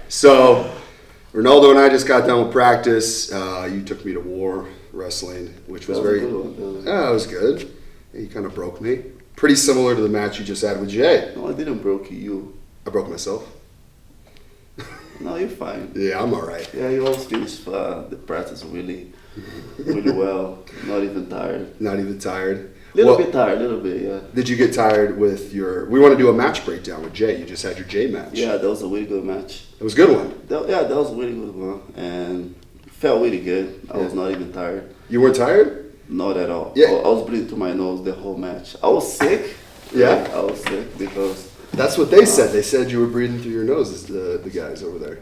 So, Ronaldo and I just got done with practice. You took me to war wrestling, which was very. Yeah, it was good. You kind of broke me. Pretty similar to the match you just had with Jay. No, I didn't broke you. I broke myself. No, you're fine. Yeah, I'm all right. Yeah, you always finished the practice really well. Not even tired. Not even tired. Little bit tired, little bit, yeah. Did you get tired with your... We want to do a match breakdown with Jay. You just had your Jay match. Yeah, that was a really good match. It was a good one. That was a really good one. And it felt really good. I was not even tired. You weren't tired? Not at all. Yeah. I was breathing through my nose the whole match. I was sick. Yeah? I was sick because... That's what they said. They said you were breathing through your nose, the guys over there.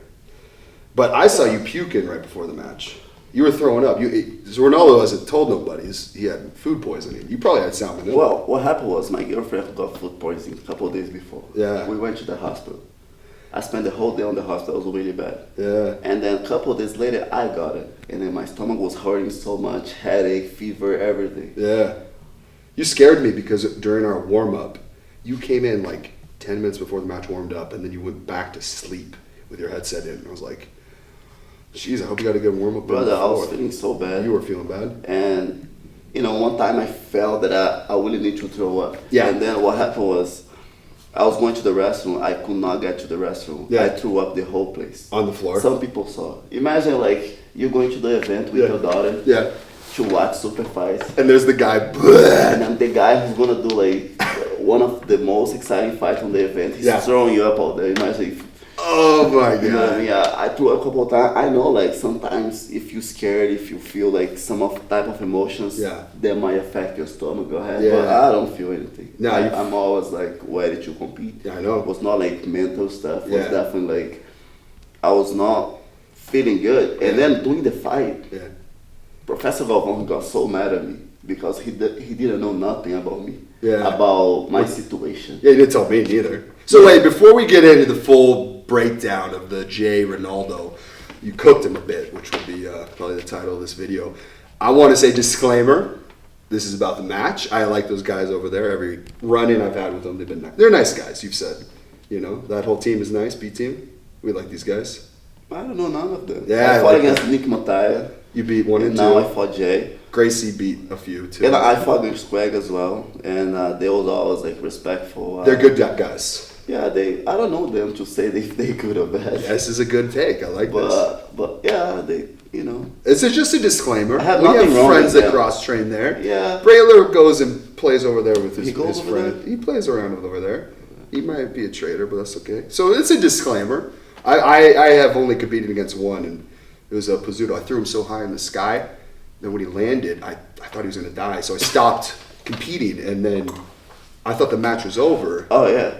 But I saw you puking right before the match. You were throwing up. So Ronaldo hasn't told nobody he had food poisoning. You probably had salmonella. Well, what happened was my girlfriend got food poisoning a couple of days before. Yeah. We went to the hospital. I spent the whole day on the hospital. It was really bad. Yeah. And then a couple of days later, I got it. And then my stomach was hurting so much, headache, fever, everything. Yeah. You scared me because during our warm-up, you came in like 10 minutes before the match warmed up, and then you went back to sleep with your headset in. I was like, jeez, I hope you got a good warm-up. Brother, I was feeling so bad. You were feeling bad? And, one time I felt that I really need to throw up. Yeah. And then what happened was, I was going to the restroom. I could not get to the restroom. Yeah. I threw up the whole place. On the floor? Some people saw. Imagine, you going to the event with your daughter. Yeah. To watch super fights. And there's the guy. And then the guy who's going to do, one of the most exciting fights on the event. He's throwing you up all there. Imagine if... Oh my God. You know what I mean? I threw up a couple of times. I know, sometimes if you're scared, if you feel some type of emotions, that might affect your stomach. Go ahead. Yeah. But I don't feel anything. No, I'm always ready to compete. Yeah, I know. It was not mental stuff. It was definitely I was not feeling good. And then during the fight, Professor Galvão got so mad at me because he didn't know nothing about me. Yeah. About my situation. Yeah, he didn't tell me neither. So wait, before we get into the full breakdown of the Jay Ronaldo, you cooked him a bit, which would be probably the title of this video. I want to say disclaimer. This is about the match. I like those guys over there. Every run-in I've had with them, they've been nice. They're nice guys, you've said. That whole team is nice, B team. We like these guys. I don't know none of them. Yeah, I fought against Nick Mataya. You beat one and two. Now I fought Jay. Gracie beat a few too. And I fought against Greg as well. And they was always respectful. They're good guys. Yeah, I don't know them to say if they good or bad. Yeah, this is a good take. I like this. But yeah, they. It's just a disclaimer. I have we nothing have wrong friends with that them. cross-train there. Yeah. Brayler goes and plays over there with his goes over friend. there? He plays around over there. He might be a traitor, but that's okay. So it's a disclaimer. I have only competed against one, and it was a Pizzuto. I threw him so high in the sky that when he landed, I thought he was going to die. So I stopped competing, and then I thought the match was over. Oh, yeah.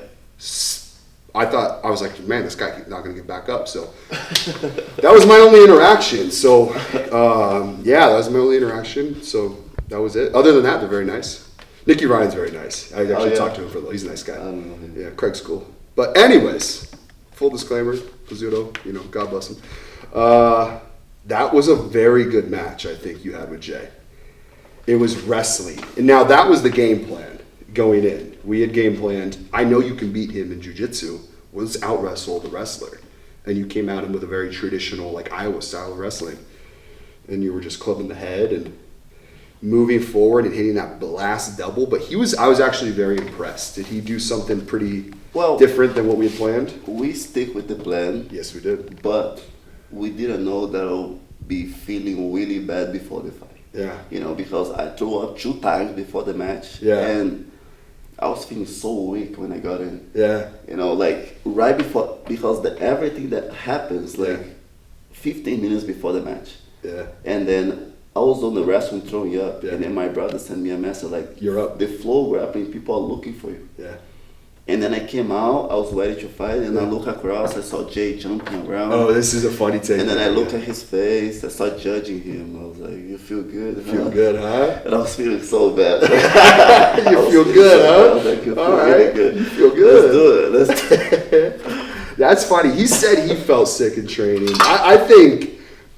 I was like, man, this guy's not going to get back up. So that was my only interaction. So, that was my only interaction. So that was it. Other than that, they're very nice. Nicky Ryan's very nice. I actually talked to him for a little. He's a nice guy. I don't know him. Yeah, Craig's cool. But anyways, full disclaimer, Pizzuto, God bless him. That was a very good match, I think, you had with Jay. It was wrestling. And now that was the game plan going in. We had game planned. I know you can beat him in jiu-jitsu. Was out-wrestle the wrestler. And you came at him with a very traditional, Iowa style of wrestling. And you were just clubbing the head and moving forward and hitting that blast double. But I was actually very impressed. Did he do something pretty different than what we had planned? We stick with the plan. Yes, we did. But we didn't know that I'll be feeling really bad before the fight. Yeah. Because I threw up 2 times before the match. Yeah. And I was feeling so weak when I got in. Yeah. Right before, because everything that happens, 15 minutes before the match. Yeah. And then I was on the restroom throwing up, and then my brother sent me a message you're up. The floor grappling, people are looking for you. Yeah. And then I came out, I was ready to fight, and I looked across, I saw Jay jumping around. Oh, this is a funny take. And then I looked at his face, I started judging him. I was like, you feel good, huh? Feel good, huh? And I was feeling so bad. You feel good, huh? I was like, you feel All really right. good. You feel good. Let's do it. That's funny. He said he felt sick in training.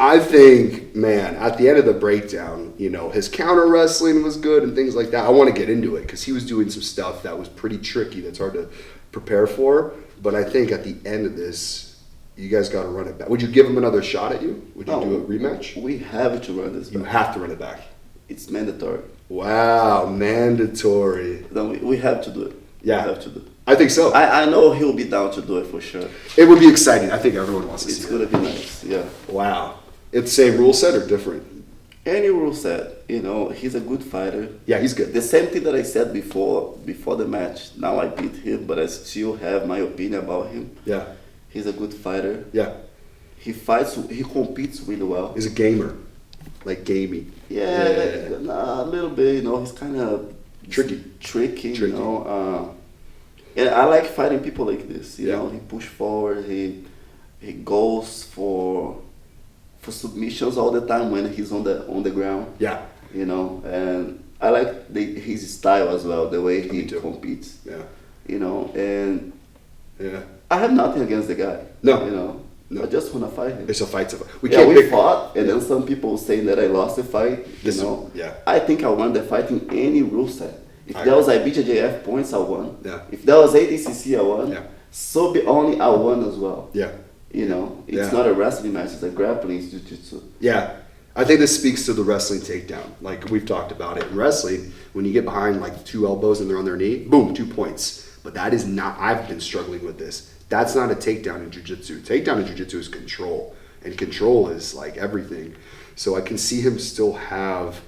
I think, man, at the end of the breakdown, his counter wrestling was good and things like that. I want to get into it because he was doing some stuff that was pretty tricky. That's hard to prepare for. But I think at the end of this, You guys got to run it back. Would you give him another shot at you? Would you No, do a rematch? We have to run this You back. have to run it back. It's mandatory. Wow, mandatory. No, we have to do it. Yeah. We have to do it. I think so. I know he'll be down to do it for sure. It would be exciting. I think everyone wants to It's see gonna it. be nice, yeah. Wow. It's the same rule set or different? Any rule set, he's a good fighter. Yeah, he's good. The same thing that I said before the match. Now I beat him, but I still have my opinion about him. Yeah. He's a good fighter. Yeah. He competes really well. He's a gamer. Like gamey. Yeah. A little bit, he's kind of tricky, and I like fighting people like this, you know. He push forward, he goes for submissions all the time when he's on the ground. Yeah. And I like his style as well, the way he competes. Yeah. And yeah. I have nothing against the guy. No. I just want to fight him. It's a fight. We fought, and then some people saying that I lost the fight. Yeah. I think I won the fight in any rule set. If there was IBJJF points, I won. Yeah. If there was ADCC, I won. Yeah. So be only, I won as well. Yeah. It's not a wrestling match, it's a grappling, it's jiu-jitsu. Yeah. I think this speaks to the wrestling takedown. Like we've talked about it in wrestling, when you get behind like 2 elbows and they're on their knee, boom, 2 points. But that is not, I've been struggling with this. That's not a takedown in jiu-jitsu. Takedown in jiu-jitsu is control. And control is like everything. So I can see him still have,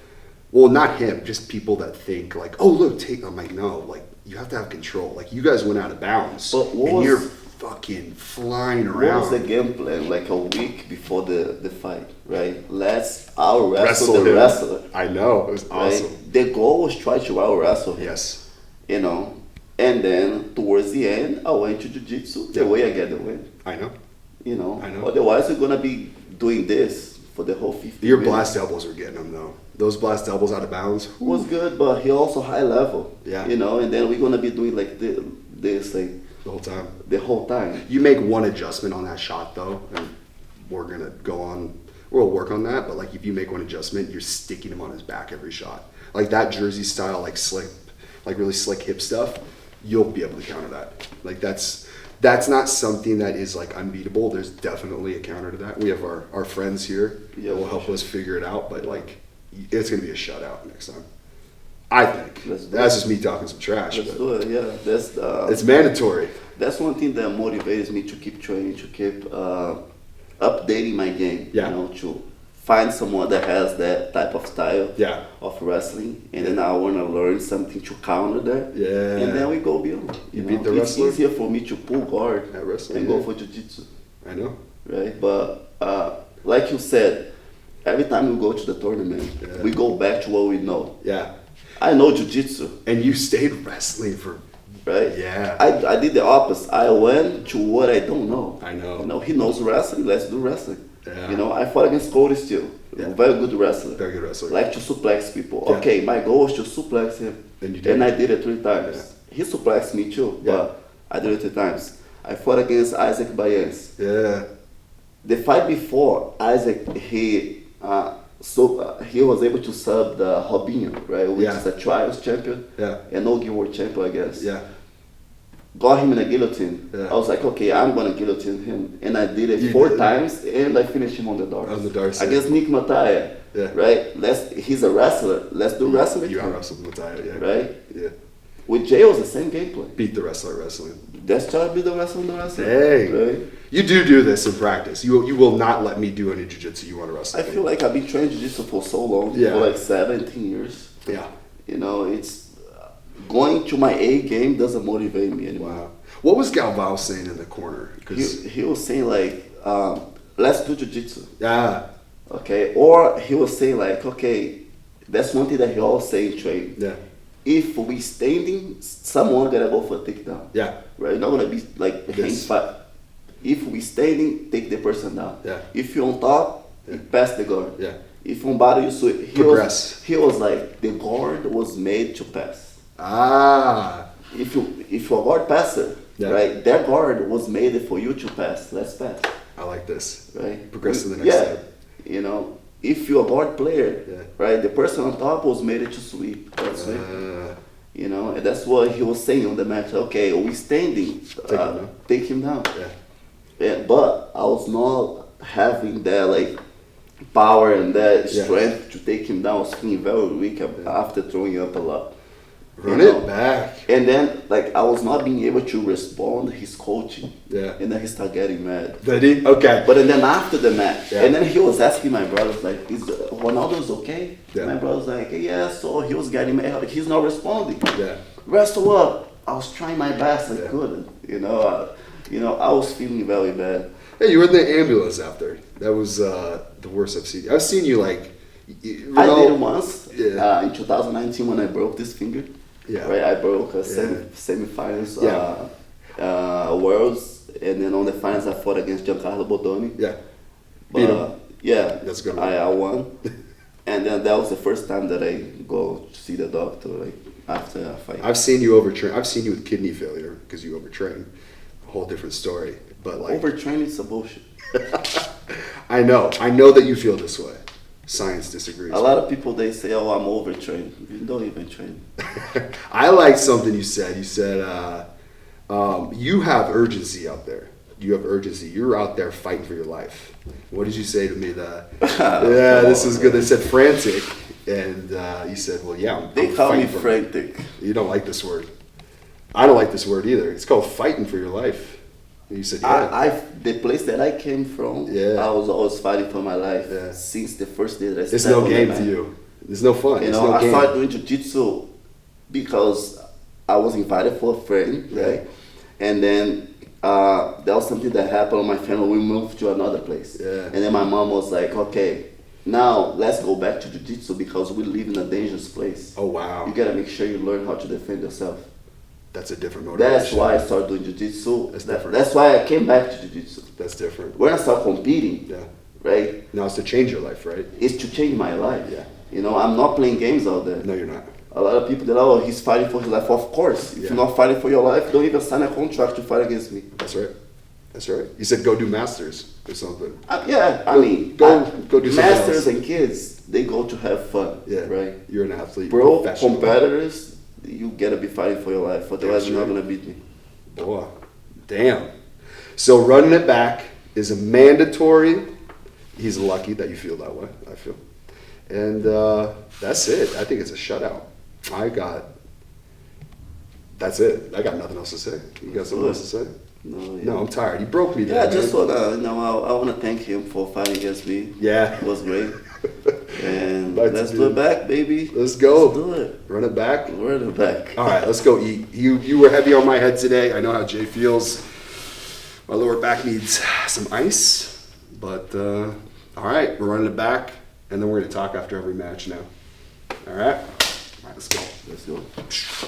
well, not him, just people that think like, oh, look, I'm like, no, like you have to have control. Like you guys went out of bounds and you're fucking flying around. What was the game plan like a week before the fight, right? Let's out-wrestle the wrestler. I know, it was awesome. Right? The goal was try to out-wrestle him. Yes. And then towards the end, I went to jiu-jitsu the way I get the win. I know. I know. Otherwise, we're going to be doing this for the whole 50 Your minutes. blast elbows were getting him, though. Those blast elbows out of bounds. Was good, but he also high level. Yeah. And then we're going to be doing like this like the whole time. The whole time. You make one adjustment on that shot, though, and we're going to go on. We'll work on that, but like if you make one adjustment, you're sticking him on his back every shot. Like that Jersey style, like slick, like really slick hip stuff, you'll be able to counter that. Like that's not something that is like unbeatable. There's definitely a counter to that. We have our friends here that will help us figure it out, but like it's going to be a shutout next time. I think. That's just me talking some trash. Let's do it, yeah. It's mandatory. That's one thing that motivates me to keep training, to keep updating my game. Yeah. To find someone that has that type of style of wrestling, and then I want to learn something to counter that. Yeah. And then we go beyond. You beat the wrestler. It's easier for me to pull guard at wrestling and go for jiu-jitsu. I know. Right, but like you said, every time we go to the tournament, we go back to what we know. Yeah. I know jiu-jitsu. And you stayed wrestling for... Right? Yeah. I did the opposite. I went to what I don't know. I know. He knows wrestling, let's do wrestling. Yeah. I fought against Cody Steele. Yeah. Very good wrestler. Very good wrestler. Like to suplex people. Yeah. Okay, my goal was to suplex him. And you did. And I did it 3 times. Yeah. He suplexed me too, but I did it 3 times. I fought against Isaac Baez. Yeah. The fight before, Isaac, he was able to sub the Robinho, right, which is a trials champion, and no world champion, I guess. Yeah. Got him in a guillotine. Yeah. I was like, okay, I'm gonna guillotine him, and I did it 4 times, and I finished him on the darts. On the darts. Against Nick Mataya. Yeah. Right. He's a wrestler. Let's do wrestling. You out-wrestled Mataya, yeah. Right. Yeah. With Jay, it was the same gameplay. Beat the wrestler wrestling. That's trying to be the wrestler in the wrestler. Dang. Right? You do this in practice. You will not let me do any jiu-jitsu. You want to wrestle. I feel like I've been training jiu-jitsu for so long. Yeah. For like 17 years. Yeah. It's going to my A game doesn't motivate me anymore. Wow. What was Galvao saying in the corner? He was saying like, let's do jiu-jitsu. Yeah. Okay. Or he was saying like, okay, that's one thing that he always say in training. Yeah. If we standing, someone gotta go for a takedown. Yeah. Right? Not gonna be like hang fight. If we standing, take the person down. Yeah. If you're on top, you pass the guard. Yeah. If on bottom, you switch. He was like, the guard was made to pass. Ah. If you're a guard passer, right? That guard was made for you to pass. Let's pass. I like this. Right? Progress to the next step. If you're a guard player, right? The person on top was made to sweep. Let's sweep. And that's what he was saying on the match. Okay, we standing, take him down. Yeah. but I was not having that like power and that strength to take him down. I was feeling very weak after throwing up a lot. Run it back. And then, like, I was not being able to respond to his coaching. Yeah. And then he started getting mad. Did he? Okay. But then after the match, and then he was asking my brothers, like, is Ronaldo's okay? Yeah. My brother's like, yeah, so he was getting mad. He's not responding. Yeah. Wrestle up. I was trying my best. I couldn't. I was feeling very bad. Hey, you were in the ambulance after. That was the worst I've seen you. I've seen you, like... I did it once in 2019 when I broke this finger. Yeah. Right, I broke a semi-finals Worlds, and then on the finals I fought against Giancarlo Bodoni. Yeah. Beat him. Yeah. That's good. I won. And then that was the first time that I go to see the doctor, like, after a fight. I've seen you overtrain. I've seen you with kidney failure because you overtrain. A whole different story. But like overtraining is a bullshit. I know that you feel this way. Science disagrees. A lot of people, they say, oh, I'm overtrained. You don't even train. I like something you said. You said you have urgency out there. You have urgency. You're out there fighting for your life. What did you say to me? This is good. They said frantic, and you said, well, yeah. They call me frantic. You don't like this word. I don't like this word either. It's called fighting for your life. And you said, yeah. The place that I came from, I was always fighting for my life since the first day that I started. It's no game to you. There's no fun. I started doing jiu-jitsu because I was invited for a friend, right? And then that was something that happened on my family. We moved to another place. Yeah. And then my mom was like, okay, now let's go back to jiu-jitsu because we live in a dangerous place. Oh, wow. You gotta make sure you learn how to defend yourself. That's a different motivation. That's why I started doing jiu-jitsu. That's different. That's why I came back to jiu-jitsu. That's different. When I started competing, right? Now it's to change your life, right? It's to change my life. Yeah. I'm not playing games out there. No, you're not. A lot of people, they're like, oh, he's fighting for his life. Of course. If you're not fighting for your life, don't even sign a contract to fight against me. That's right. That's right. You said go do masters or something. Go do masters and kids, they go to have fun. Yeah. Right? You're an athlete. Bro, competitors, you gotta be fighting for your life. Otherwise, you're not gonna beat me. Boy, damn. So running it back is a mandatory. He's lucky that you feel that way, I feel. And that's it. I think it's a shutout. That's it. I got nothing else to say. You got something else to say? No, I'm tired. You broke me there. I just wanna, I wanna thank him for fighting against me. Yeah. It was great. And let's do it back, baby. Let's go. Let's do it. Run it back. Run it back. All right, let's go eat. You were heavy on my head today. I know how Jay feels. My lower back needs some ice. But all right, we're running it back, and then we're gonna talk after every match now. All right, let's go. Let's go.